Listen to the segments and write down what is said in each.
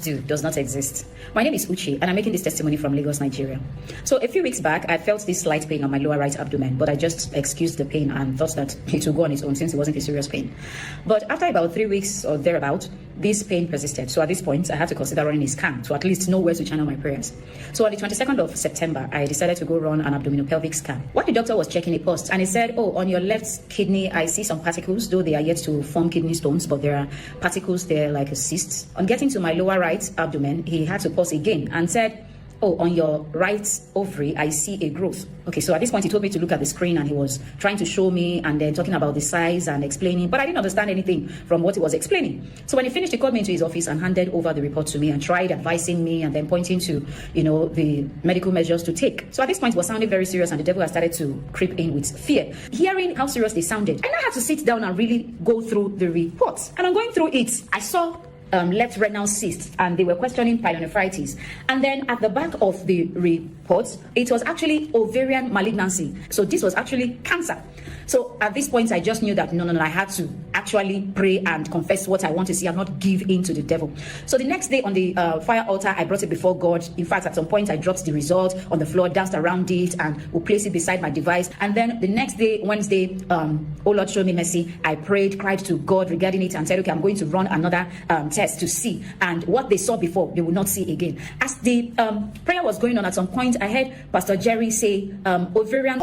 do does not exist. My name is Uchi, and I'm making this testimony from Lagos, Nigeria. So a few weeks back, I felt this slight pain on my lower right abdomen, but I just excused the pain and thought that it would go on its own since it wasn't a serious pain. But after about 3 weeks or thereabout, this pain persisted. So at this point, I had to consider running a scan to at least know where to channel my prayers. So on the 22nd of September, I decided to go run an abdominopelvic scan. While the doctor was checking, he paused and he said, "Oh, on your left kidney, I see some particles, though they are yet to form kidney stones, but there are particles there like a cyst." On getting to my lower right abdomen, he had to pause again and said, "Oh, on your right ovary, I see a growth." Okay, so at this point, he told me to look at the screen and he was trying to show me and then talking about the size and explaining, but I didn't understand anything from what he was explaining. So when he finished, he called me into his office and handed over the report to me and tried advising me and then pointing to, the medical measures to take. So at this point, it was sounding very serious and the devil had started to creep in with fear. Hearing how serious they sounded, I now had to sit down and really go through the reports. And I'm going through it. I saw left renal cyst, and they were questioning pyelonephritis. And then at the back of the report, it was actually ovarian malignancy. So this was actually cancer. So at this point, I just knew that no, I had to actually pray and confess what I want to see and not give in to the devil. So the next day on the fire altar, I brought it before God. In fact, at some point, I dropped the result on the floor, danced around it, and will place it beside my device. And then the next day, Wednesday, oh Lord, show me mercy. I prayed, cried to God regarding it, and said, okay, I'm going to run another test to see. And what they saw before, they will not see again. As the prayer was going on, at some point, I heard Pastor Jerry say, ovarian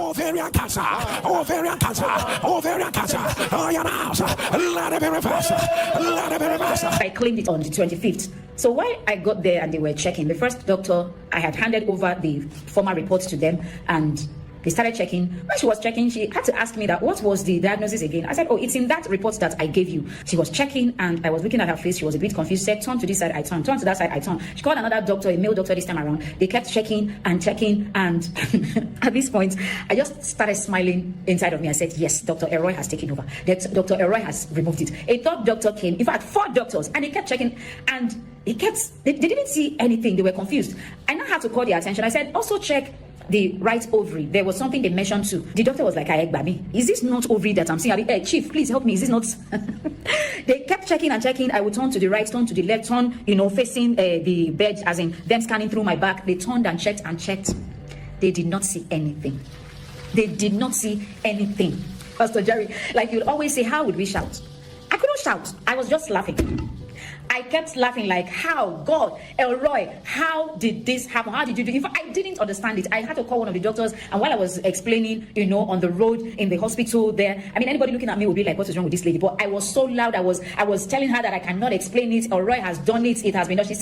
cancer, ovarian cancer, ovarian cancer, let it be reversed, let it be reversed. I claimed it on the 25th. So while I got there and they were checking, the first doctor, I had handed over the formal reports to them, and they started checking. When she was checking, she had to ask me that, what was the diagnosis again? I said, oh, it's in that report that I gave you. She was checking and I was looking at her face. She was a bit confused. She said, turn to this side, I turn to that side, I turn. She called another doctor, a male doctor this time around. They kept checking and at this point, I just started smiling inside of me. I said, yes, Dr. Elroy has taken over. Dr. Elroy has removed it. A third doctor came, in fact, 4 doctors, and they kept checking and they didn't see anything. They were confused. I now had to call their attention. I said, also check the right ovary. There was something they mentioned too. The doctor was like, is this not ovary that I'm seeing? Hey, chief, please help me. Is this not? They kept checking and checking. I would turn to the right, turn to the left, turn, facing the bed, as in them scanning through my back. They turned and checked. They did not see anything. They did not see anything. Pastor Jerry, like you'll always say, how would we shout? I couldn't shout. I was just laughing. I kept laughing like, how? God, Elroy, how did this happen? How did you do it? In fact, I didn't understand it. I had to call one of the doctors, and while I was explaining, on the road, in the hospital there, anybody looking at me would be like, what is wrong with this lady? But I was so loud. I was telling her that I cannot explain it. Elroy has done it. It has been done. She said,